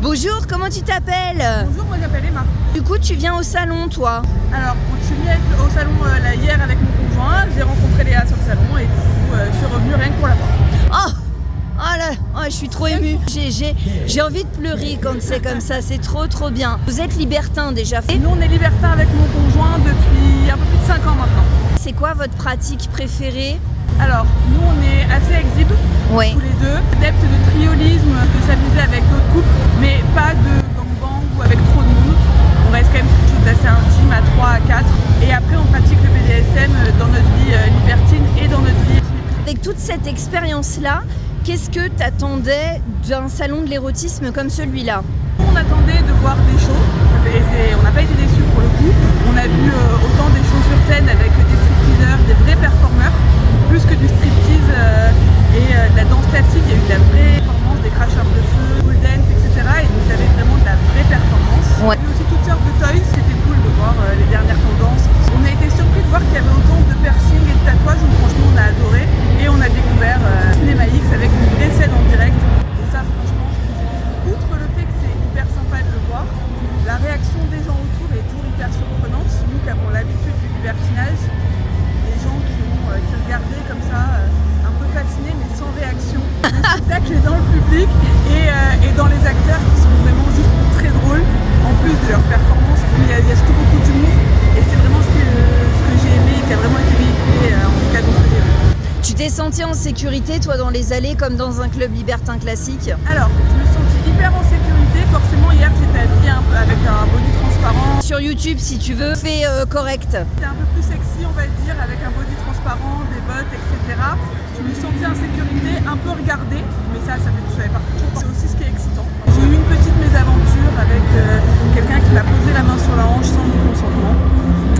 Bonjour, comment tu t'appelles? Bonjour, moi j'appelle Emma. Du coup, tu viens au salon, toi? Alors, je suis venue au salon hier avec mon conjoint, j'ai rencontré Léa sur le salon et du coup, je suis revenue rien que pour la voir. Oh! Oh là, oh, je suis trop émue. J'ai envie de pleurer quand c'est comme ça, c'est trop bien. Vous êtes libertin déjà? Nous, on est libertin avec mon conjoint depuis un peu plus de 5 ans maintenant. C'est quoi votre pratique préférée? Alors, nous, on est assez exhibes, Oui. tous les deux, adeptes de triolisme, de s'amuser avec d'autres couples, mais pas de gangbang ou avec trop de monde. On reste quand même quelque chose d'assez intime à 3 à 4. Et après, on pratique le BDSM dans notre vie libertine et dans notre vie. Avec toute cette expérience-là, qu'est-ce que t'attendais d'un salon de l'érotisme comme celui-là? On attendait de voir des shows, et on n'a pas été déçus pour le coup. On a vu autant des shows sur scène avec des stripteaseurs, des vrais performeurs, plus que du striptease et de la danse classique. Il y a eu de la vraie performance, des cracheurs de feu, pole dance, etc. Et donc il y avait vraiment de la vraie performance. Ouais. Il y a eu aussi toutes sortes de toys, c'était cool de voir les dernières tendances. On a été surpris de voir qu'il y avait autant de piercings et de tatouages, donc franchement on a adoré. Et on a découvert Cinéma X avec une vraie scène en direct. Et ça franchement, outre le fait que c'est hyper sympa de le voir, la réaction des gens autour est toujours hyper surprenante. Nous qui avons l'habitude du libertinage, les gens qui regardaient comme ça, un peu fascinés mais sans réaction. Le spectacle est dans le public et dans les acteurs qui sont vraiment juste très drôles, en plus de leur performance. Il y a surtout beaucoup d'humour et c'est vraiment ce que j'ai aimé et qui a vraiment été véhiculé, en tout cas dans ce que j'ai vu. Tu t'es senti en sécurité, toi, dans les allées comme dans un club libertin classique? Alors, je me sentis hyper en sécurité. Forcément, hier, j'étais habillée un peu avec un body transparent. Sur YouTube, si tu veux, fais correct. C'était un peu plus sexy, on va dire, avec un body transparent, des bottes, etc. Je me sentais en sécurité, un peu regardée, mais ça fait tout, ça fait partie. C'est aussi ce qui est excitant. J'ai eu une petite mésaventure avec quelqu'un qui m'a posé la main sur la hanche sans mon consentement,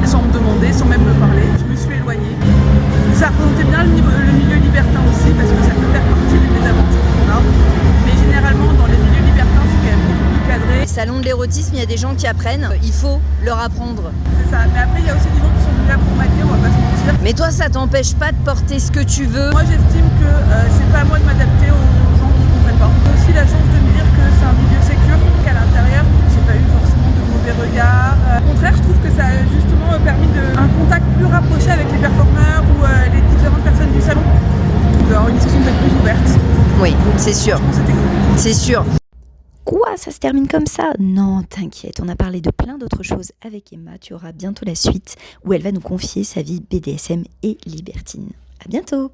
sans me demander, sans même me parler. Je me suis éloignée. Ça représentait bien le milieu libertin aussi, parce que ça peut faire partie des mésaventures qu'on a. Mais généralement, dans les milieux libertins, c'est quand même beaucoup plus cadré. Salon de l'érotisme, il y a des gens qui apprennent. Il faut leur apprendre. C'est ça. Mais après, il y a aussi des gens qui sont venus là pour mater, on va pas se mentir. Mais toi, ça t'empêche pas de porter ce que tu veux. Moi, j'estime que c'est pas à moi de m'adapter aux gens qui comprennent pas. J'ai aussi la chance de me dire que c'est un milieu sécure, qu'à l'intérieur, j'ai pas eu forcément de mauvais regards. Au contraire, je trouve que ça a justement permis un contact plus rapproché avec les performeurs ou les différentes personnes du salon. D'avoir une discussion peut-être plus ouverte. Oui, c'est sûr. C'était cool. C'est sûr. Quoi, ça se termine comme ça? Non, t'inquiète, on a parlé de plein d'autres choses avec Emma. Tu auras bientôt la suite où elle va nous confier sa vie BDSM et libertine. À bientôt!